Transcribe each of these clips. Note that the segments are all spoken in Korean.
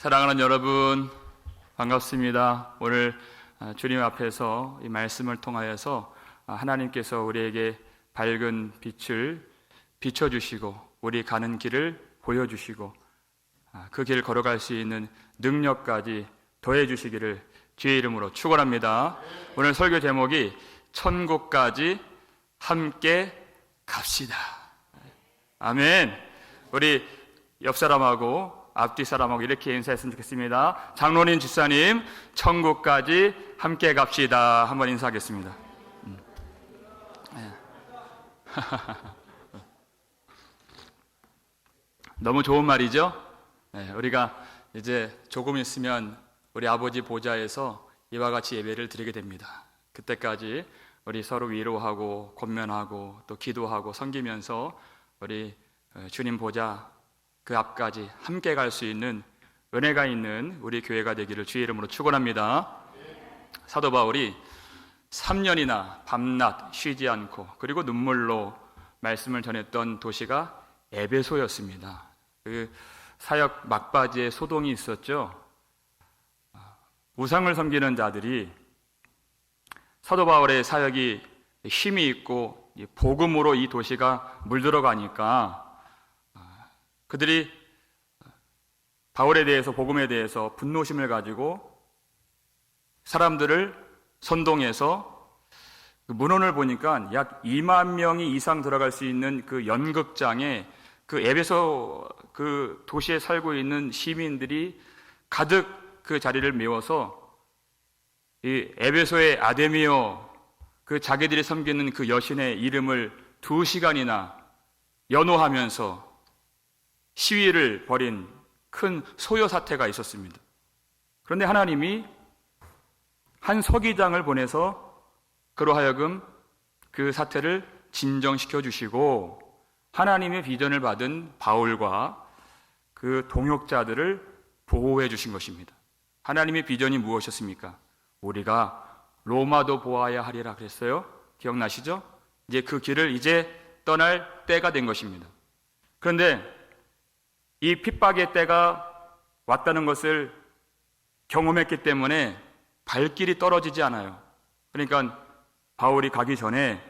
사랑하는 여러분, 반갑습니다. 오늘 주님 앞에서 이 말씀을 통하여서 하나님께서 우리에게 밝은 빛을 비춰주시고 우리 가는 길을 보여주시고 그 길을 걸어갈 수 있는 능력까지 더해주시기를 주의 이름으로 축원합니다. 오늘 설교 제목이 천국까지 함께 갑시다. 아멘. 우리 옆 사람하고 앞뒤 사람하고 이렇게 인사했으면 좋겠습니다. 장로님, 집사님, 천국까지 함께 갑시다. 한번 인사하겠습니다. 너무 좋은 말이죠? 우리가 이제 조금 있으면 우리 아버지 보좌에서 이와 같이 예배를 드리게 됩니다. 그때까지 우리 서로 위로하고 권면하고 또 기도하고 섬기면서 우리 주님 보좌 그 앞까지 함께 갈 수 있는 은혜가 있는 우리 교회가 되기를 주의 이름으로 축원합니다. 사도 바울이 3년이나 밤낮 쉬지 않고 그리고 눈물로 말씀을 전했던 도시가 에베소였습니다. 그 사역 막바지에 소동이 있었죠. 우상을 섬기는 자들이 사도 바울의 사역이 힘이 있고 복음으로 이 도시가 물들어가니까 그들이 바울에 대해서 복음에 대해서 분노심을 가지고 사람들을 선동해서 문헌을 보니까 약 2만 명이 이상 들어갈 수 있는 그 연극장에 그 에베소 그 도시에 살고 있는 시민들이 가득 그 자리를 메워서 이 에베소의 아데미오 그 자기들이 섬기는 그 여신의 이름을 2시간이나 연호하면서 시위를 벌인 큰 소요 사태가 있었습니다. 그런데 하나님이 한 서기장을 보내서 그로 하여금 그 사태를 진정시켜 주시고 하나님의 비전을 받은 바울과 그 동역자들을 보호해 주신 것입니다. 하나님의 비전이 무엇이었습니까? 우리가 로마도 보아야 하리라 그랬어요. 기억나시죠? 이제 그 길을 이제 떠날 때가 된 것입니다. 그런데 이 핍박의 때가 왔다는 것을 경험했기 때문에 발길이 떨어지지 않아요. 그러니까 바울이 가기 전에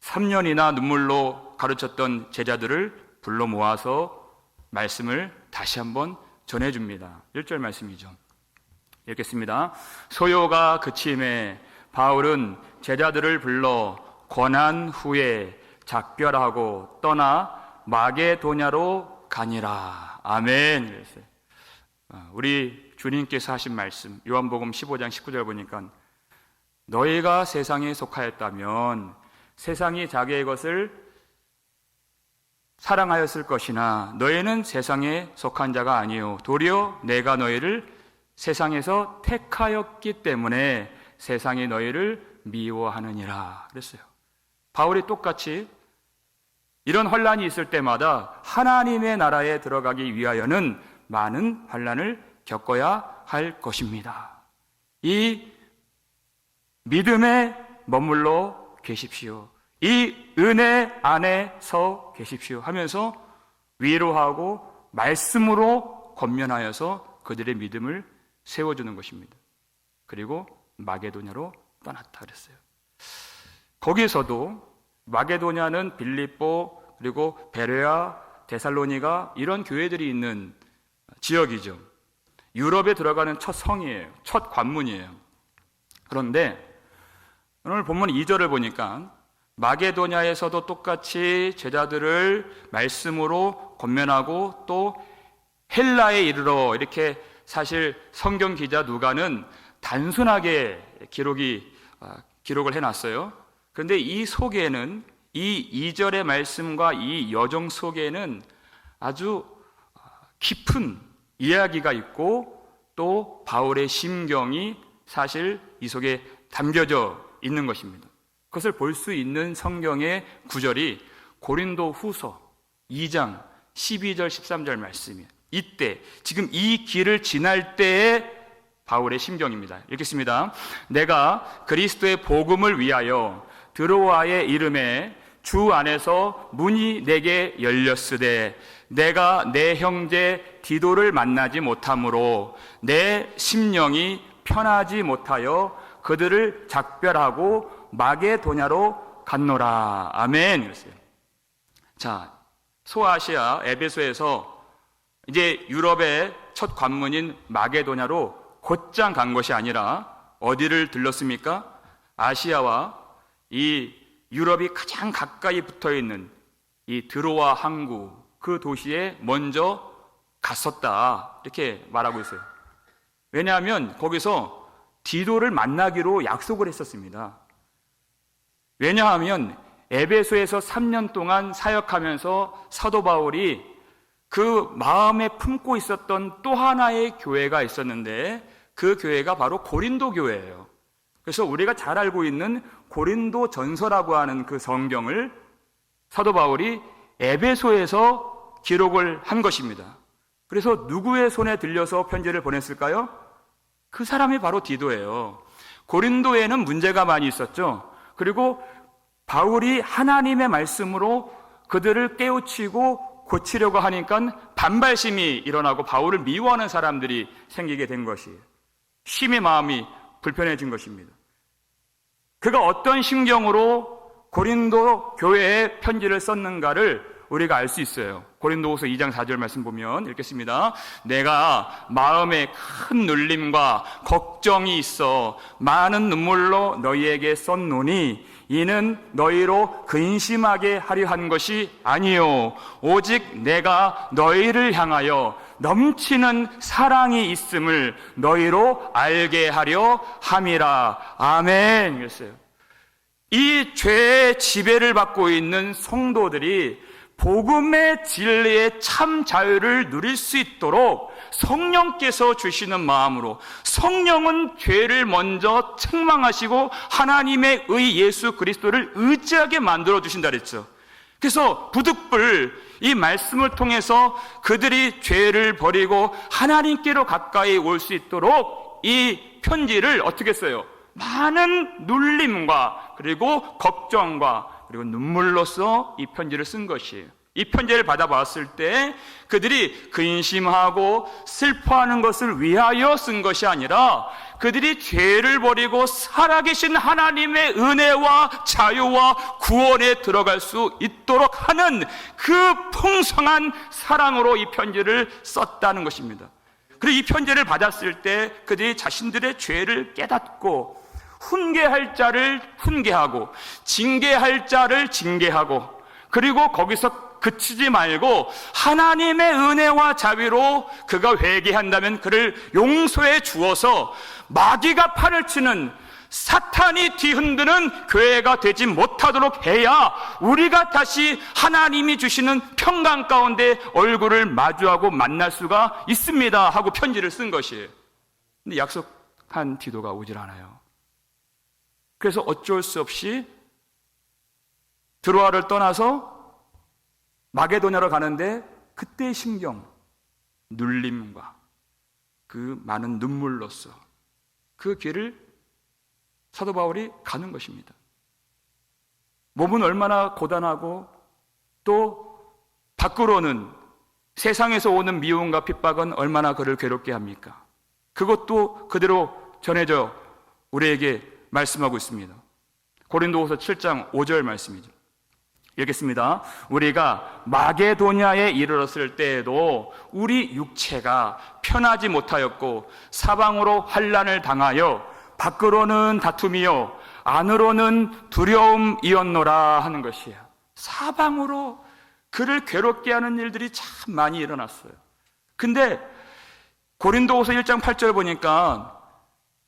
3년이나 눈물로 가르쳤던 제자들을 불러 모아서 말씀을 다시 한번 전해줍니다. 1절 말씀이죠. 읽겠습니다. 소요가 그침에 바울은 제자들을 불러 권한 후에 작별하고 떠나 마게도냐로 가니라. 아멘. 우리 주님께서 하신 말씀 요한복음 15장 19절 보니까 너희가 세상에 속하였다면 세상이 자기의 것을 사랑하였을 것이나 너희는 세상에 속한 자가 아니요 도리어 내가 너희를 세상에서 택하였기 때문에 세상이 너희를 미워하느니라 그랬어요. 바울이 똑같이 이런 환란이 있을 때마다 하나님의 나라에 들어가기 위하여는 많은 환란을 겪어야 할 것입니다. 이 믿음에 머물러 계십시오. 이 은혜 안에 서 계십시오 하면서 위로하고 말씀으로 권면하여서 그들의 믿음을 세워주는 것입니다. 그리고 마게도냐로 떠났다 그랬어요. 거기서도 마게도냐는 빌립보 그리고 베레아, 데살로니가 이런 교회들이 있는 지역이죠. 유럽에 들어가는 첫 성이에요. 첫 관문이에요. 그런데 오늘 본문 2절을 보니까 마게도냐에서도 똑같이 제자들을 말씀으로 권면하고 또 헬라에 이르러 이렇게 사실 성경 기자 누가는 단순하게 기록을 해놨어요. 그런데 이 속에는 이 2절의 말씀과 이 여정 속에는 아주 깊은 이야기가 있고 또 바울의 심경이 사실 이 속에 담겨져 있는 것입니다. 그것을 볼 수 있는 성경의 구절이 고린도 후서 2장 12절 13절 말씀이에요. 이때 지금 이 길을 지날 때의 바울의 심경입니다. 읽겠습니다. 내가 그리스도의 복음을 위하여 드로아의 이름에 주 안에서 문이 내게 열렸으되 내가 내 형제 디도를 만나지 못하므로 내 심령이 편하지 못하여 그들을 작별하고 마게도냐로 갔노라. 아멘. 그랬어요. 자, 소아시아 에베소에서 이제 유럽의 첫 관문인 마게도냐로 곧장 간 것이 아니라 어디를 들렀습니까? 아시아와 이 유럽이 가장 가까이 붙어 있는 이 드로아 항구 그 도시에 먼저 갔었다. 이렇게 말하고 있어요. 왜냐하면 거기서 디도를 만나기로 약속을 했었습니다. 왜냐하면 에베소에서 3년 동안 사역하면서 사도 바울이 그 마음에 품고 있었던 또 하나의 교회가 있었는데 그 교회가 바로 고린도 교회예요. 그래서 우리가 잘 알고 있는 고린도 전서라고 하는 그 성경을 사도 바울이 에베소에서 기록을 한 것입니다. 그래서 누구의 손에 들려서 편지를 보냈을까요? 그 사람이 바로 디도예요. 고린도에는 문제가 많이 있었죠. 그리고 바울이 하나님의 말씀으로 그들을 깨우치고 고치려고 하니까 반발심이 일어나고 바울을 미워하는 사람들이 생기게 된 것이에요. 심히 마음이 불편해진 것입니다. 그가 어떤 심경으로 고린도 교회에 편지를 썼는가를 우리가 알 수 있어요. 고린도후서 2장 4절 말씀 보면 읽겠습니다. 내가 마음에 큰 눌림과 걱정이 있어 많은 눈물로 너희에게 썼노니 이는 너희로 근심하게 하려 한 것이 아니요 오직 내가 너희를 향하여 넘치는 사랑이 있음을 너희로 알게 하려 함이라. 아멘. 그랬어요. 이 죄의 지배를 받고 있는 성도들이 복음의 진리의 참 자유를 누릴 수 있도록 성령께서 주시는 마음으로, 성령은 죄를 먼저 책망하시고 하나님의 의 예수 그리스도를 의지하게 만들어 주신다 그랬죠. 그래서 부득불 이 말씀을 통해서 그들이 죄를 버리고 하나님께로 가까이 올 수 있도록 이 편지를 어떻게 했어요? 많은 눌림과 그리고 걱정과 그리고 눈물로써 이 편지를 쓴 것이에요. 이 편지를 받아봤을 때 그들이 근심하고 슬퍼하는 것을 위하여 쓴 것이 아니라 그들이 죄를 버리고 살아계신 하나님의 은혜와 자유와 구원에 들어갈 수 있도록 하는 그 풍성한 사랑으로 이 편지를 썼다는 것입니다. 그리고 이 편지를 받았을 때 그들이 자신들의 죄를 깨닫고 훈계할 자를 훈계하고 징계할 자를 징계하고 그리고 거기서 그치지 말고 하나님의 은혜와 자비로 그가 회개한다면 그를 용서해 주어서 마귀가 판을 치는 사탄이 뒤흔드는 교회가 되지 못하도록 해야 우리가 다시 하나님이 주시는 평강 가운데 얼굴을 마주하고 만날 수가 있습니다 하고 편지를 쓴 것이에요. 근데 약속한 디도가 오질 않아요. 그래서 어쩔 수 없이 드로아를 떠나서 마게도냐로 가는데 그때의 심경, 눌림과 그 많은 눈물로써 그 길을 사도 바울이 가는 것입니다. 몸은 얼마나 고단하고 또 밖으로는 세상에서 오는 미움과 핍박은 얼마나 그를 괴롭게 합니까? 그것도 그대로 전해져 우리에게 말씀하고 있습니다. 고린도후서 7장 5절 말씀이죠. 읽겠습니다. 우리가 마게도냐에 이르렀을 때에도 우리 육체가 편하지 못하였고 사방으로 환난을 당하여 밖으로는 다툼이요 안으로는 두려움이었노라 하는 것이에요. 사방으로 그를 괴롭게 하는 일들이 참 많이 일어났어요. 근데 고린도후서 1장 8절 보니까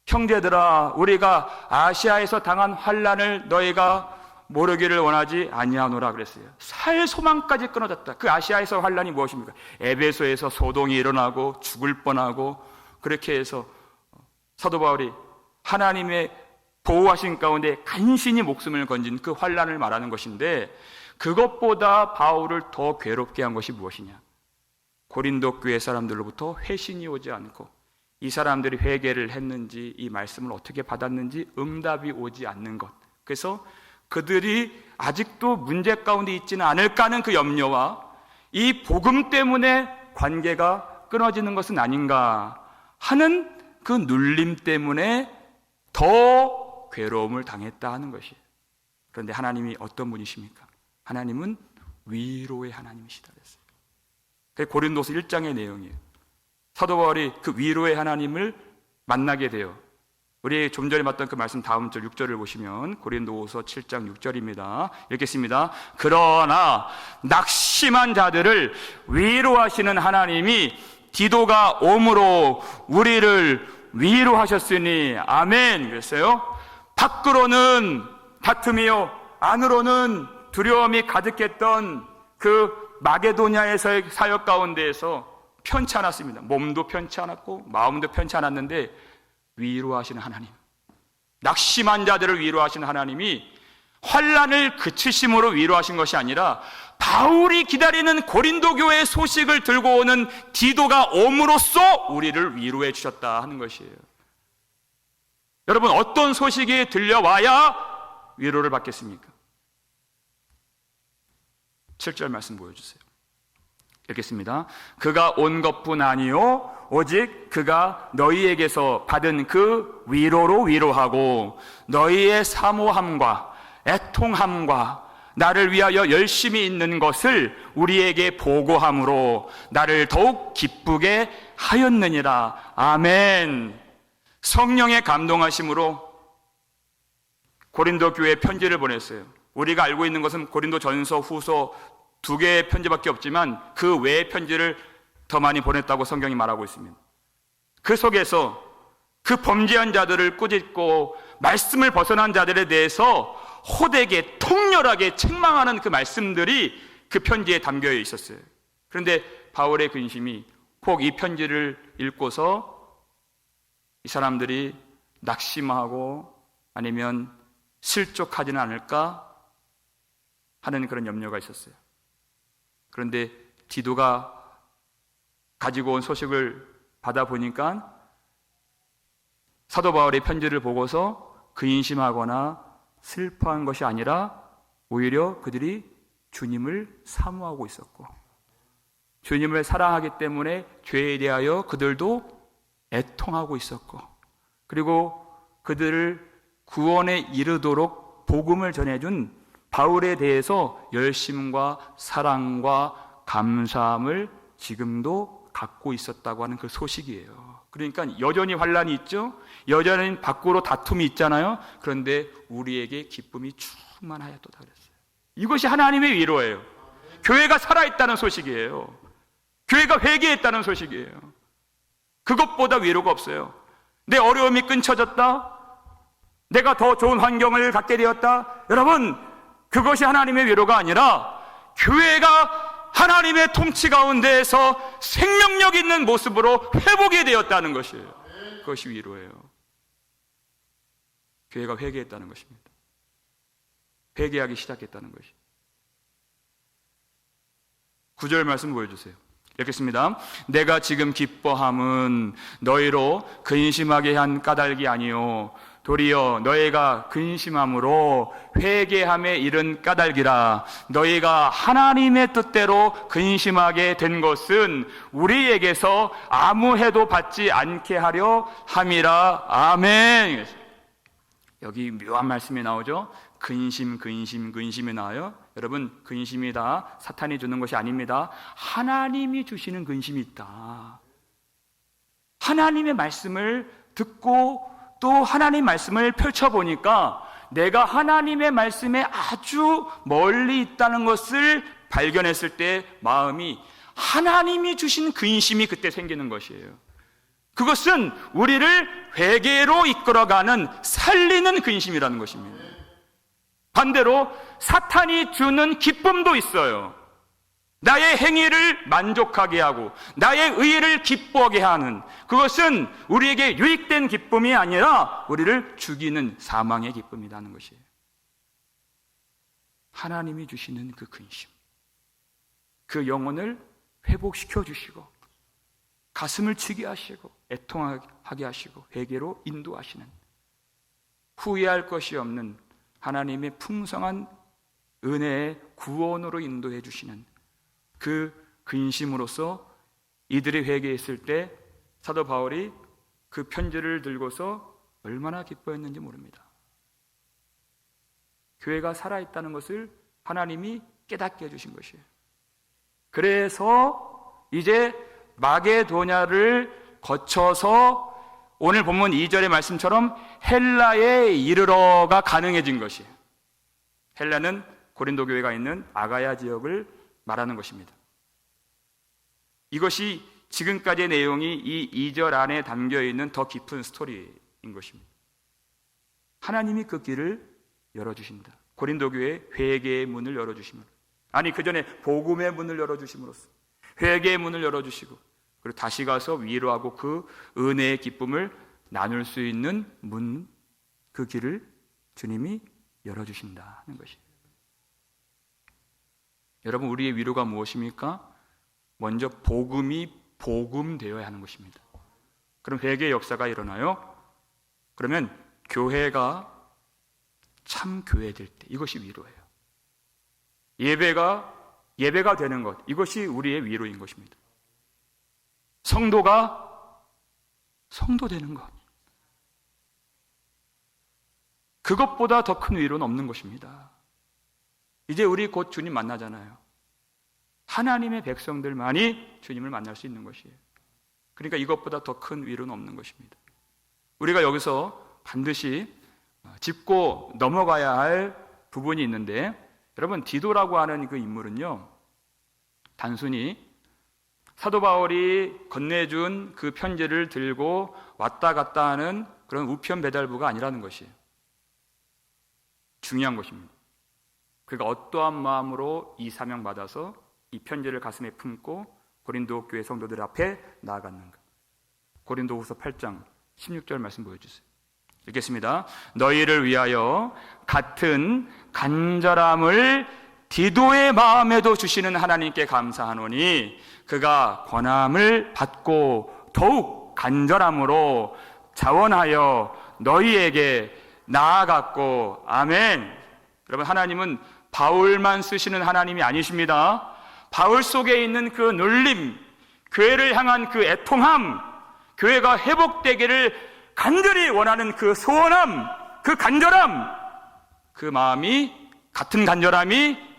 형제들아 우리가 아시아에서 당한 환난을 너희가 모르기를 원하지 아니하노라 그랬어요. 살 소망까지 끊어졌다. 그 아시아에서 환난이 무엇입니까? 에베소에서 소동이 일어나고 죽을 뻔하고 그렇게 해서 사도 바울이 하나님의 보호하신 가운데 간신히 목숨을 건진 그 환난을 말하는 것인데 그것보다 바울을 더 괴롭게 한 것이 무엇이냐? 고린도 교회 사람들로부터 회신이 오지 않고 이 사람들이 회개를 했는지 이 말씀을 어떻게 받았는지 응답이 오지 않는 것. 그래서 그들이 아직도 문제 가운데 있지는 않을까 하는 그 염려와 이 복음 때문에 관계가 끊어지는 것은 아닌가 하는 그 눌림 때문에 더 괴로움을 당했다 하는 것이에요. 그런데 하나님이 어떤 분이십니까? 하나님은 위로의 하나님이시다 그랬어요. 그게 고린도서 1장의 내용이에요. 사도 바울이 그 위로의 하나님을 만나게 돼요. 우리 좀 전에 봤던 그 말씀 다음 절 6절을 보시면 고린도후서 7장 6절입니다. 읽겠습니다. 그러나 낙심한 자들을 위로하시는 하나님이 디도가 옴으로 우리를 위로하셨으니 아멘. 그랬어요. 밖으로는 다툼이요 안으로는 두려움이 가득했던 그 마게도냐에서의 사역 가운데에서 편치 않았습니다. 몸도 편치 않았고 마음도 편치 않았는데 위로하시는 하나님, 낙심한 자들을 위로하시는 하나님이 환난을 그치심으로 위로하신 것이 아니라 바울이 기다리는 고린도 교회의 소식을 들고 오는 디도가 옴으로써 우리를 위로해 주셨다 하는 것이에요. 여러분, 어떤 소식이 들려와야 위로를 받겠습니까? 7절 말씀 보여주세요. 읽겠습니다. 그가 온 것뿐 아니요 오직 그가 너희에게서 받은 그 위로로 위로하고 너희의 사모함과 애통함과 나를 위하여 열심히 있는 것을 우리에게 보고함으로 나를 더욱 기쁘게 하였느니라. 아멘. 성령의 감동하심으로 고린도 교회에 편지를 보냈어요. 우리가 알고 있는 것은 고린도 전서, 후서 2개의 편지밖에 없지만 그 외의 편지를 더 많이 보냈다고 성경이 말하고 있습니다. 그 속에서 그 범죄한 자들을 꾸짖고 말씀을 벗어난 자들에 대해서 호되게 통렬하게 책망하는 그 말씀들이 그 편지에 담겨 있었어요. 그런데 바울의 근심이 혹 이 편지를 읽고서 이 사람들이 낙심하고 아니면 실족하지는 않을까 하는 그런 염려가 있었어요. 그런데 디도가 가지고 온 소식을 받아보니까 사도 바울의 편지를 보고서 근심하거나 슬퍼한 것이 아니라 오히려 그들이 주님을 사모하고 있었고 주님을 사랑하기 때문에 죄에 대하여 그들도 애통하고 있었고 그리고 그들을 구원에 이르도록 복음을 전해준 바울에 대해서 열심과 사랑과 감사함을 지금도 갖고 있었다고 하는 그 소식이에요. 그러니까 여전히 환난이 있죠. 여전히 밖으로 다툼이 있잖아요. 그런데 우리에게 기쁨이 충만하였도다 그랬어요. 이것이 하나님의 위로예요. 교회가 살아있다는 소식이에요. 교회가 회개했다는 소식이에요. 그것보다 위로가 없어요. 내 어려움이 끊쳐졌다. 내가 더 좋은 환경을 갖게 되었다. 여러분, 그것이 하나님의 위로가 아니라 교회가 하나님의 통치 가운데에서 생명력 있는 모습으로 회복이 되었다는 것이에요. 그것이 위로예요. 교회가 회개했다는 것입니다. 회개하기 시작했다는 것이. 9절 말씀 보여주세요. 읽겠습니다. 내가 지금 기뻐함은 너희로 근심하게 한 까닭이 아니요 도리어 너희가 근심함으로 회개함에 이른 까닭이라. 너희가 하나님의 뜻대로 근심하게 된 것은 우리에게서 아무 해도 받지 않게 하려 함이라. 아멘. 여기 묘한 말씀이 나오죠. 근심이 나와요. 여러분, 근심이 다 사탄이 주는 것이 아닙니다. 하나님이 주시는 근심이 있다. 하나님의 말씀을 듣고 또 하나님 말씀을 펼쳐보니까 내가 하나님의 말씀에 아주 멀리 있다는 것을 발견했을 때 마음이 하나님이 주신 근심이 그때 생기는 것이에요. 그것은 우리를 회개로 이끌어가는 살리는 근심이라는 것입니다. 반대로 사탄이 주는 기쁨도 있어요. 나의 행위를 만족하게 하고 나의 의를 기뻐하게 하는, 그것은 우리에게 유익된 기쁨이 아니라 우리를 죽이는 사망의 기쁨이라는 것이에요. 하나님이 주시는 그 근심, 그 영혼을 회복시켜 주시고 가슴을 치게 하시고 애통하게 하시고 회개로 인도하시는, 후회할 것이 없는 하나님의 풍성한 은혜의 구원으로 인도해 주시는 그 근심으로써 이들이 회개했을 때 사도 바울이 그 편지를 들고서 얼마나 기뻐했는지 모릅니다. 교회가 살아있다는 것을 하나님이 깨닫게 해주신 것이에요. 그래서 이제 마게도냐를 거쳐서 오늘 본문 2절의 말씀처럼 헬라에 이르러가 가능해진 것이에요. 헬라는 고린도 교회가 있는 아가야 지역을 말하는 것입니다. 이것이 지금까지의 내용이 이 2절 안에 담겨있는 더 깊은 스토리인 것입니다. 하나님이 그 길을 열어주신다. 고린도 교회에 회개의 문을 열어주심으로, 아니 그 전에 복음의 문을 열어주심으로써 회개의 문을 열어주시고, 그리고 다시 가서 위로하고 그 은혜의 기쁨을 나눌 수 있는 문, 그 길을 주님이 열어주신다는 것이에요. 여러분, 우리의 위로가 무엇입니까? 먼저 복음이 복음되어야 하는 것입니다. 그럼 회개의 역사가 일어나요? 그러면 교회가 참 교회될 때 이것이 위로예요. 예배가 되는 것, 이것이 우리의 위로인 것입니다. 성도가 성도되는 것, 그것보다 더 큰 위로는 없는 것입니다. 이제 우리 곧 주님 만나잖아요. 하나님의 백성들만이 주님을 만날 수 있는 것이에요. 그러니까 이것보다 더 큰 위로는 없는 것입니다. 우리가 여기서 반드시 짚고 넘어가야 할 부분이 있는데, 여러분, 디도라고 하는 그 인물은요, 단순히 사도 바울이 건네준 그 편지를 들고 왔다 갔다 하는 그런 우편 배달부가 아니라는 것이에요. 중요한 것입니다. 그가 어떠한 마음으로 이 사명 받아서 이 편지를 가슴에 품고 고린도 교회 성도들 앞에 나아갔는가. 고린도후서 8장 16절 말씀 보여주세요. 읽겠습니다. 너희를 위하여 같은 간절함을 디도의 마음에도 주시는 하나님께 감사하노니 그가 권함을 받고 더욱 간절함으로 자원하여 너희에게 나아갔고. 아멘. 여러분, 하나님은 바울만 쓰시는 하나님이 아니십니다. 바울 속에 있는 그 눌림, 교회를 향한 그 애통함, 교회가 회복되기를 간절히 원하는 그 소원함, 그 간절함, 그 마음이, 같은 간절함이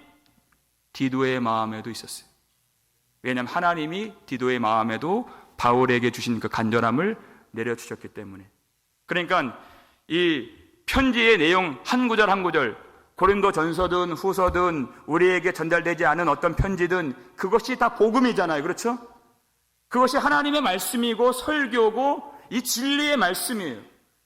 디도의 마음에도 있었어요. 왜냐하면 하나님이 디도의 마음에도 바울에게 주신 그 간절함을 내려주셨기 때문에. 그러니까 이 편지의 내용 한 구절 한 구절, 고린도 전서든 후서든 우리에게 전달되지 않은 어떤 편지든 그것이 다 복음이잖아요. 그렇죠? 그것이 하나님의 말씀이고 설교고 이 진리의 말씀이에요.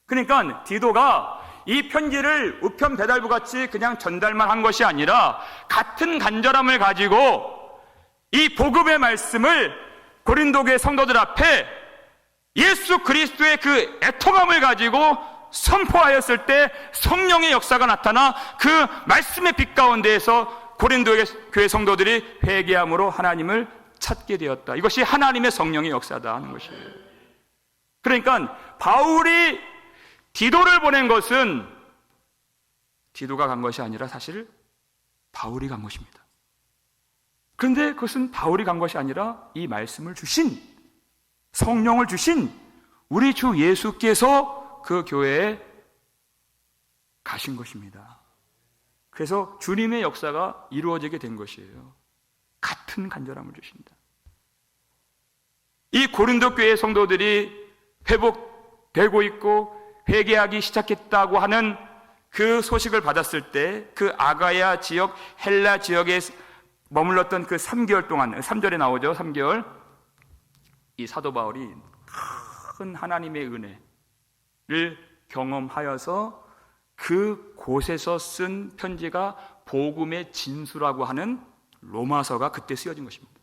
그러니까 디도가 이 편지를 우편 배달부 같이 그냥 전달만 한 것이 아니라 같은 간절함을 가지고 이 복음의 말씀을 고린도 교회 성도들 앞에 예수 그리스도의 그 애통함을 가지고 선포하였을 때 성령의 역사가 나타나 그 말씀의 빛 가운데에서 고린도 교회 성도들이 회개함으로 하나님을 찾게 되었다. 이것이 하나님의 성령의 역사다 하는 것이에요. 그러니까 바울이 디도를 보낸 것은 디도가 간 것이 아니라 사실 바울이 간 것입니다. 그런데 그것은 바울이 간 것이 아니라 이 말씀을 주신, 성령을 주신 우리 주 예수께서 그 교회에 가신 것입니다. 그래서 주님의 역사가 이루어지게 된 것이에요. 같은 간절함을 주신다. 이 고린도 교회 성도들이 회복되고 있고 회개하기 시작했다고 하는 그 소식을 받았을 때 그 아가야 지역, 헬라 지역에 머물렀던 그 3개월 동안, 3절에 나오죠. 3개월. 이 사도 바울이 큰 하나님의 은혜를 경험하여서 그 곳에서 쓴 편지가 복음의 진수라고 하는 로마서가 그때 쓰여진 것입니다.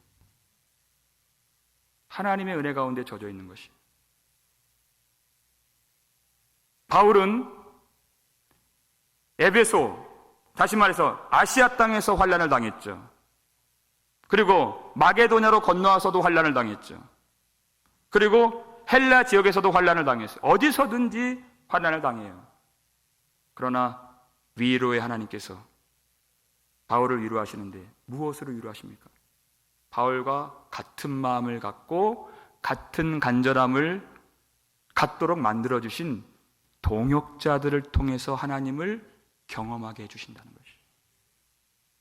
하나님의 은혜 가운데 젖어 있는 것이. 바울은 에베소, 다시 말해서 아시아 땅에서 환난을 당했죠. 그리고 마게도냐로 건너와서도 환난을 당했죠. 그리고 헬라 지역에서도 환난을 당했어요. 어디서든지 환난을 당해요. 그러나 위로의 하나님께서 바울을 위로하시는데 무엇으로 위로하십니까? 바울과 같은 마음을 갖고 같은 간절함을 갖도록 만들어주신 동역자들을 통해서 하나님을 경험하게 해주신다는 것이죠.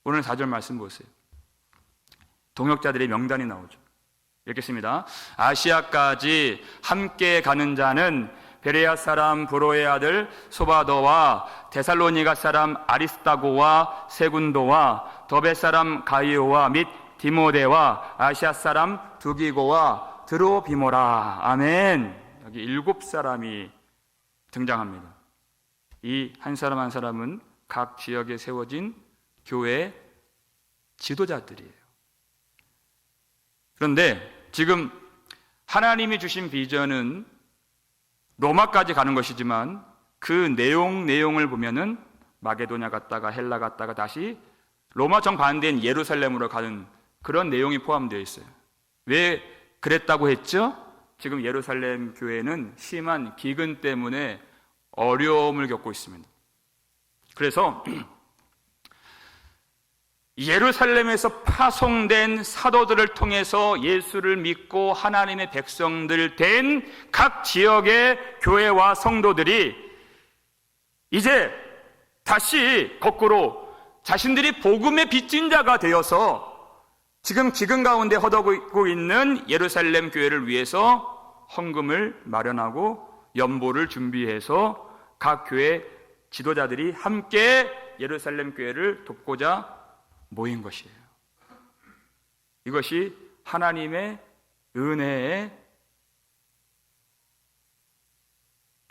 오늘 4절 말씀 보세요. 동역자들의 명단이 나오죠. 읽겠습니다. 아시아까지 함께 가는 자는 베레아 사람 브로의 아들 소바더와 데살로니가 사람 아리스다고와 세군도와 더베 사람 가이오와 및 디모데와 아시아 사람 두기고와 드로비모라. 아멘. 여기 7사람이 등장합니다. 이 한 사람 한 사람은 각 지역에 세워진 교회 지도자들이에요. 그런데 지금 하나님이 주신 비전은 로마까지 가는 것이지만 그 내용을 보면은 마게도냐 갔다가 헬라 갔다가 다시 로마 정반대인 예루살렘으로 가는 그런 내용이 포함되어 있어요. 왜 그랬다고 했죠? 지금 예루살렘 교회는 심한 기근 때문에 어려움을 겪고 있습니다. 그래서 예루살렘에서 파송된 사도들을 통해서 예수를 믿고 하나님의 백성들 된 각 지역의 교회와 성도들이 이제 다시 거꾸로 자신들이 복음의 빚진 자가 되어서 지금 기근 가운데 허덕이고 있는 예루살렘 교회를 위해서 헌금을 마련하고 연보를 준비해서 각 교회 지도자들이 함께 예루살렘 교회를 돕고자 모인 것이에요. 이것이 하나님의 은혜의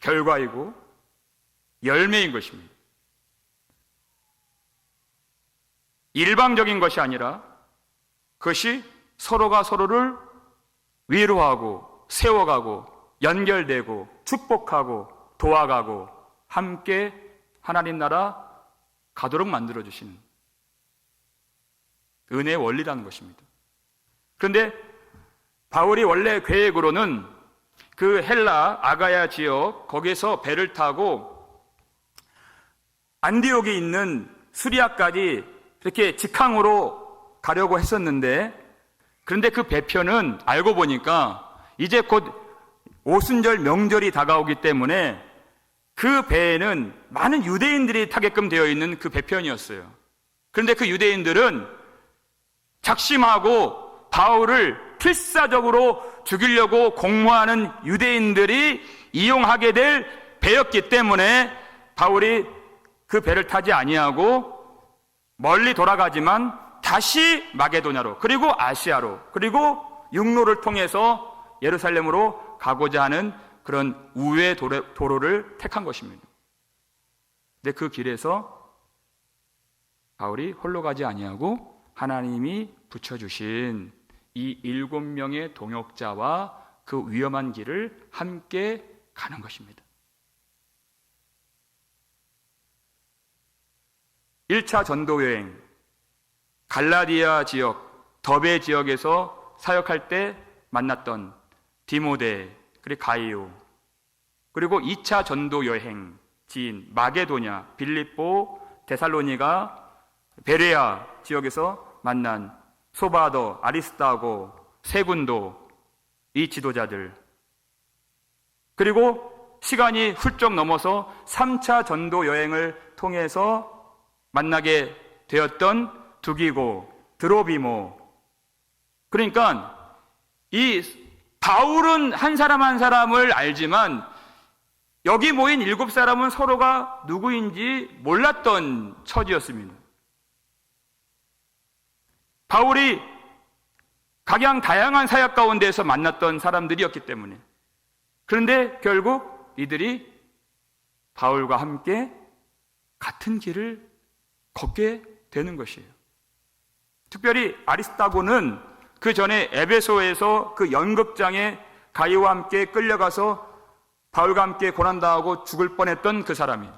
결과이고 열매인 것입니다. 일방적인 것이 아니라 그것이 서로가 서로를 위로하고 세워가고 연결되고 축복하고 도와가고 함께 하나님 나라 가도록 만들어주시는 은혜의 원리라는 것입니다. 그런데 바울이 원래 계획으로는 그 헬라 아가야 지역 거기에서 배를 타고 안디옥에 있는 수리아까지 이렇게 직항으로 가려고 했었는데, 그런데 그 배편은 알고 보니까 이제 곧 오순절 명절이 다가오기 때문에 그 배에는 많은 유대인들이 타게끔 되어 있는 그 배편이었어요. 그런데 그 유대인들은 작심하고 바울을 필사적으로 죽이려고 공모하는 유대인들이 이용하게 될 배였기 때문에 바울이 그 배를 타지 아니하고 멀리 돌아가지만 다시 마게도냐로 그리고 아시아로 그리고 육로를 통해서 예루살렘으로 가고자 하는 그런 우회 도로를 택한 것입니다. 근데 그 길에서 바울이 홀로 가지 아니하고 하나님이 붙여주신 이 7명의 동역자와 그 위험한 길을 함께 가는 것입니다. 1차 전도여행, 갈라디아 지역, 더베 지역에서 사역할 때 만났던 디모데, 그리고 가이오, 그리고 2차 전도여행 지인 마게도냐, 빌립보, 데살로니가, 베레아 지역에서 만난 소바더, 아리스다고, 세군도, 이 지도자들, 그리고 시간이 훌쩍 넘어서 3차 전도 여행을 통해서 만나게 되었던 두기고, 드로비모. 그러니까 이 바울은 한 사람 한 사람을 알지만 여기 모인 7사람은 서로가 누구인지 몰랐던 처지였습니다. 바울이 각양 다양한 사역 가운데에서 만났던 사람들이었기 때문에. 그런데 결국 이들이 바울과 함께 같은 길을 걷게 되는 것이에요. 특별히 아리스다고는 그 전에 에베소에서 그 연극장에 가이오와 함께 끌려가서 바울과 함께 고난당하고 죽을 뻔했던 그 사람이에요.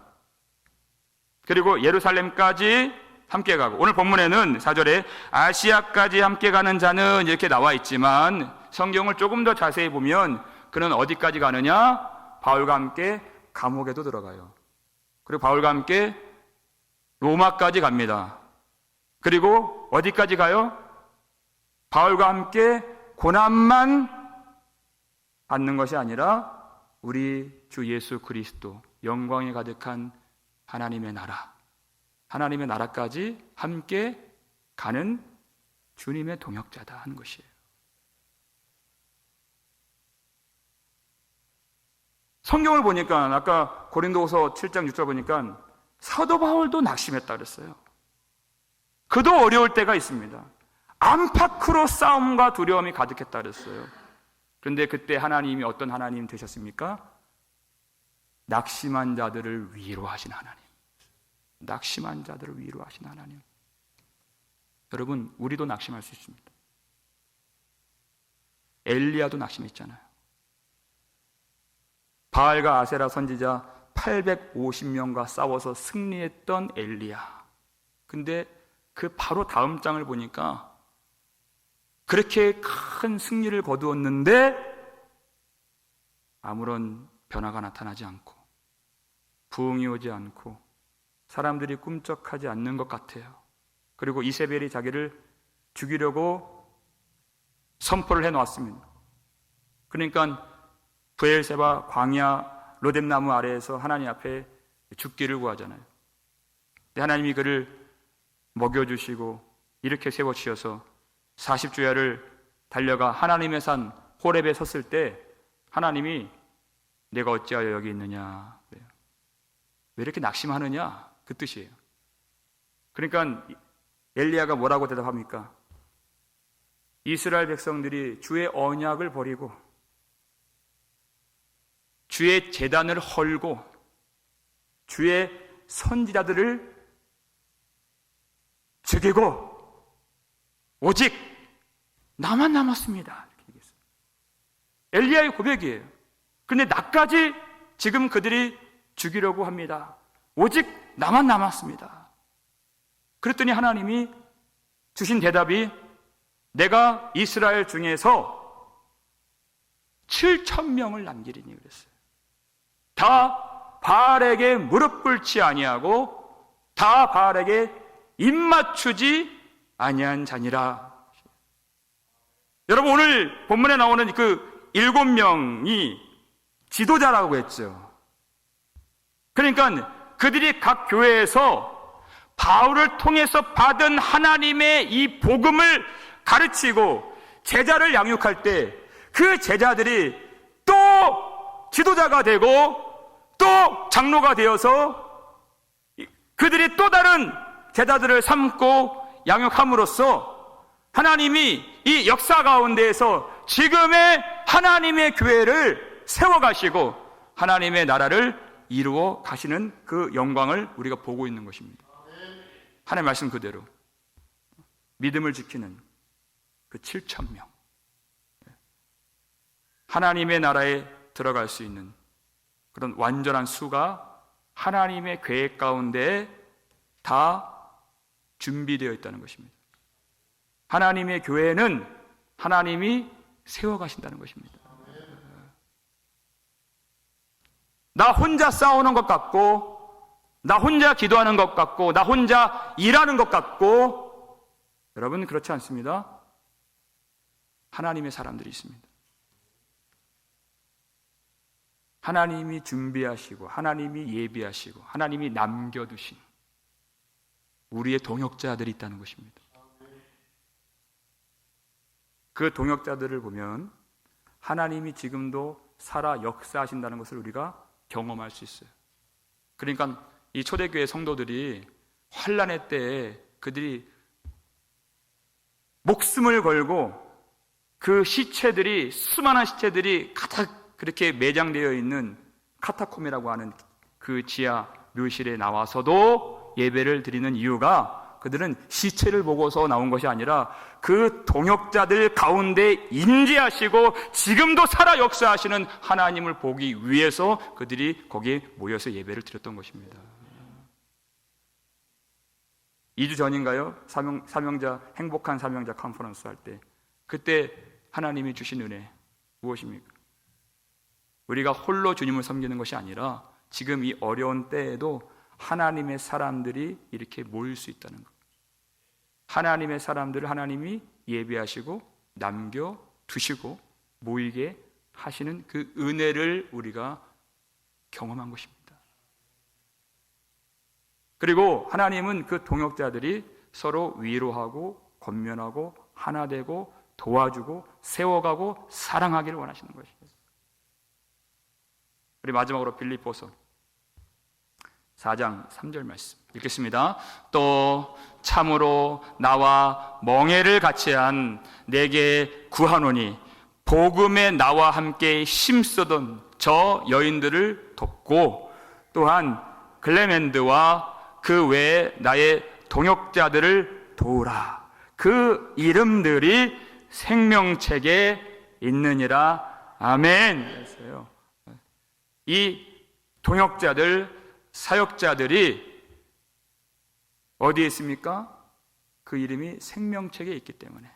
그리고 예루살렘까지 함께 가고, 오늘 본문에는 4절에 아시아까지 함께 가는 자는 이렇게 나와 있지만 성경을 조금 더 자세히 보면 그는 어디까지 가느냐? 바울과 함께 감옥에도 들어가요. 그리고 바울과 함께 로마까지 갑니다. 그리고 어디까지 가요? 바울과 함께 고난만 받는 것이 아니라 우리 주 예수 그리스도 영광이 가득한 하나님의 나라까지 함께 가는 주님의 동역자다 하는 것이에요. 성경을 보니까 아까 고린도후서 7장 6절 보니까 사도 바울도 낙심했다 그랬어요. 그도 어려울 때가 있습니다. 안팎으로 싸움과 두려움이 가득했다 그랬어요. 그런데 그때 하나님이 어떤 하나님 되셨습니까? 낙심한 자들을 위로하신 하나님. 낙심한 자들을 위로하신 하나님. 여러분, 우리도 낙심할 수 있습니다. 엘리야도 낙심했잖아요. 바알과 아세라 선지자 850명과 싸워서 승리했던 엘리야. 근데 그 바로 다음 장을 보니까 그렇게 큰 승리를 거두었는데 아무런 변화가 나타나지 않고 부흥이 오지 않고 사람들이 꿈쩍하지 않는 것 같아요. 그리고 이세벨이 자기를 죽이려고 선포를 해놓았습니다. 그러니까 브엘세바 광야 로뎀나무 아래에서 하나님 앞에 죽기를 구하잖아요. 하나님이 그를 먹여주시고 이렇게 세워주셔서 40주야를 달려가 하나님의 산 호렙에 섰을 때 하나님이 내가 어찌하여 여기 있느냐, 왜 이렇게 낙심하느냐, 그 뜻이에요. 그러니까 엘리야가 뭐라고 대답합니까? 이스라엘 백성들이 주의 언약을 버리고 주의 제단을 헐고 주의 선지자들을 죽이고 오직 나만 남았습니다. 이렇게 얘기했어요. 엘리야의 고백이에요. 그런데 나까지 지금 그들이 죽이려고 합니다. 오직 나만 남았습니다. 그랬더니 하나님이 주신 대답이 내가 이스라엘 중에서 7,000명을 남기리니 그랬어요. 다 바알에게 무릎 꿇지 아니하고 다 바알에게 입맞추지 아니한 자니라. 여러분, 오늘 본문에 나오는 그 7명이 지도자라고 했죠. 그러니까 그들이 각 교회에서 바울을 통해서 받은 하나님의 이 복음을 가르치고 제자를 양육할 때 그 제자들이 또 지도자가 되고 또 장로가 되어서 그들이 또 다른 제자들을 삼고 양육함으로써 하나님이 이 역사 가운데에서 지금의 하나님의 교회를 세워가시고 하나님의 나라를 이루어 가시는 그 영광을 우리가 보고 있는 것입니다. 하나님의 말씀 그대로 믿음을 지키는 그 7,000명, 하나님의 나라에 들어갈 수 있는 그런 완전한 수가 하나님의 계획 가운데 다 준비되어 있다는 것입니다. 하나님의 교회는 하나님이 세워가신다는 것입니다. 나 혼자 싸우는 것 같고, 나 혼자 기도하는 것 같고, 나 혼자 일하는 것 같고, 여러분 그렇지 않습니다. 하나님의 사람들이 있습니다. 하나님이 준비하시고 하나님이 예비하시고 하나님이 남겨두신 우리의 동역자들이 있다는 것입니다. 그 동역자들을 보면 하나님이 지금도 살아 역사하신다는 것을 우리가 경험할 수 있어요. 그러니까 이 초대교회 성도들이 환난의 때에 그들이 목숨을 걸고 그 시체들이, 수많은 시체들이 가득 그렇게 매장되어 있는 카타콤이라고 하는 그 지하 묘실에 나와서도 예배를 드리는 이유가 그들은 시체를 보고서 나온 것이 아니라 그 동역자들 가운데 임재하시고 지금도 살아 역사하시는 하나님을 보기 위해서 그들이 거기에 모여서 예배를 드렸던 것입니다. 2주 전인가요? 행복한 사명자 컨퍼런스 할 때 그때 하나님이 주신 은혜 무엇입니까? 우리가 홀로 주님을 섬기는 것이 아니라 지금 이 어려운 때에도 하나님의 사람들이 이렇게 모일 수 있다는 것. 하나님의 사람들을 하나님이 예비하시고 남겨두시고 모이게 하시는 그 은혜를 우리가 경험한 것입니다. 그리고 하나님은 그 동역자들이 서로 위로하고 권면하고 하나 되고 도와주고 세워가고 사랑하기를 원하시는 것이에요. 우리 마지막으로 빌립보서 4장 3절 말씀 읽겠습니다. 또 참으로 나와 멍에를 같이 한 내게 구하노니 복음에 나와 함께 힘쓰던 저 여인들을 돕고 또한 클레멘드와 그 외에 나의 동역자들을 도우라. 그 이름들이 생명책에 있느니라. 아멘. 이 동역자들, 사역자들이 어디에 있습니까? 그 이름이 생명책에 있기 때문에.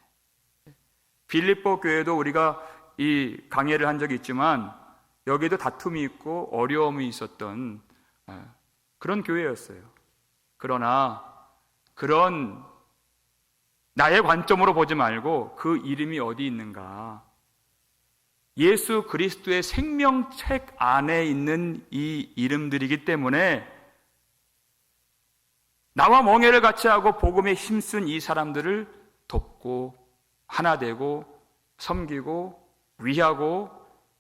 빌립보 교회도 우리가 이 강해를 한 적이 있지만 여기도 다툼이 있고 어려움이 있었던 그런 교회였어요. 그러나 그런 나의 관점으로 보지 말고 그 이름이 어디 있는가? 예수 그리스도의 생명책 안에 있는 이 이름들이기 때문에 나와 멍에를 같이 하고 복음에 힘쓴 이 사람들을 돕고 하나 되고 섬기고 위하고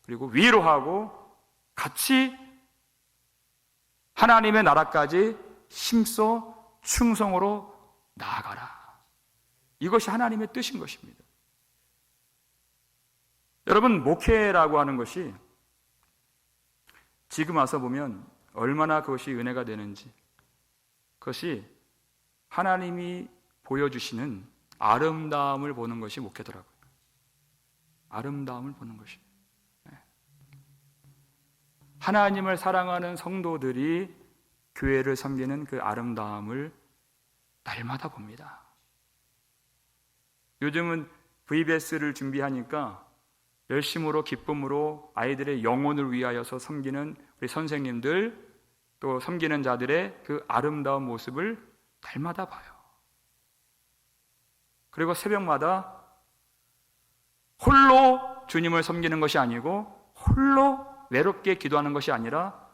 그리고 위로하고 같이 하나님의 나라까지 힘써 충성으로 나아가라. 이것이 하나님의 뜻인 것입니다. 여러분, 목회라고 하는 것이 지금 와서 보면 얼마나 그것이 은혜가 되는지, 그것이 하나님이 보여주시는 아름다움을 보는 것이 목회더라고요. 아름다움을 보는 것이. 하나님을 사랑하는 성도들이 교회를 섬기는 그 아름다움을 날마다 봅니다. 요즘은 VBS를 준비하니까 열심으로 기쁨으로 아이들의 영혼을 위하여서 섬기는 우리 선생님들 또 섬기는 자들의 그 아름다운 모습을 날마다 봐요. 그리고 새벽마다 홀로 주님을 섬기는 것이 아니고 홀로 외롭게 기도하는 것이 아니라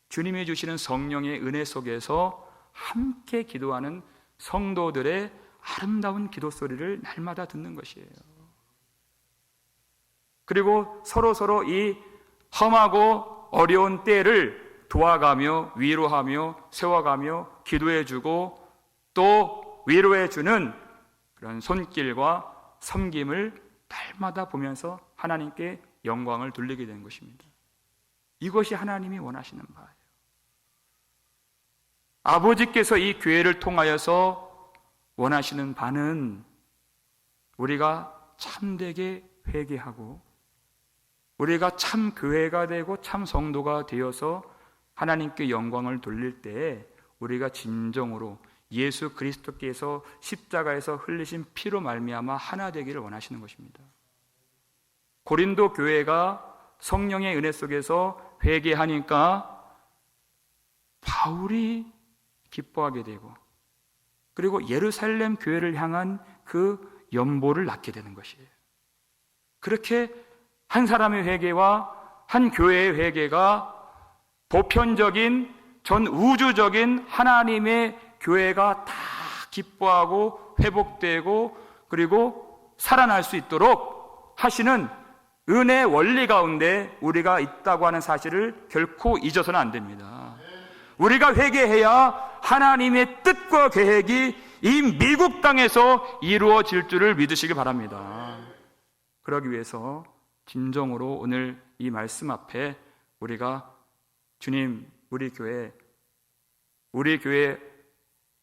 주님이 주시는 성령의 은혜 속에서 함께 기도하는 성도들의 아름다운 기도 소리를 날마다 듣는 것이에요. 그리고 서로 이 험하고 어려운 때를 도와가며 위로하며 세워가며 기도해주고 또 위로해주는 그런 손길과 섬김을 날마다 보면서 하나님께 영광을 돌리게 되는 것입니다. 이것이 하나님이 원하시는 바예요. 아버지께서 이 교회를 통하여서 원하시는 바는 우리가 참되게 회개하고 우리가 참 교회가 되고 참 성도가 되어서 하나님께 영광을 돌릴 때에 우리가 진정으로 예수 그리스도께서 십자가에서 흘리신 피로 말미암아 하나 되기를 원하시는 것입니다. 고린도 교회가 성령의 은혜 속에서 회개하니까 바울이 기뻐하게 되고 그리고 예루살렘 교회를 향한 그 연보를 낳게 되는 것이에요. 그렇게 한 사람의 회개와 한 교회의 회개가 보편적인 전 우주적인 하나님의 교회가 다 기뻐하고 회복되고 그리고 살아날 수 있도록 하시는 은혜의 원리 가운데 우리가 있다고 하는 사실을 결코 잊어서는 안 됩니다. 우리가 회개해야 하나님의 뜻과 계획이 이 미국 땅에서 이루어질 줄을 믿으시기 바랍니다. 그러기 위해서 진정으로 오늘 이 말씀 앞에 우리가 주님, 우리 교회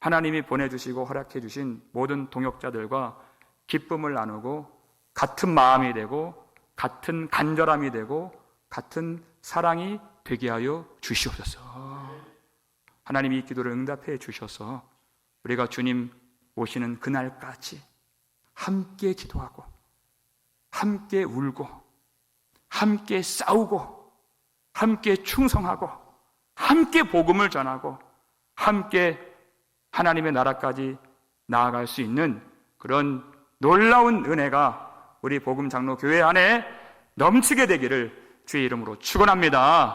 하나님이 보내주시고 허락해 주신 모든 동역자들과 기쁨을 나누고 같은 마음이 되고 같은 간절함이 되고 같은 사랑이 되게 하여 주시옵소서. 하나님이 이 기도를 응답해 주셔서 우리가 주님 오시는 그날까지 함께 기도하고 함께 울고 함께 싸우고 함께 충성하고 함께 복음을 전하고 함께 하나님의 나라까지 나아갈 수 있는 그런 놀라운 은혜가 우리 복음장로교회 안에 넘치게 되기를 주의 이름으로 축원합니다.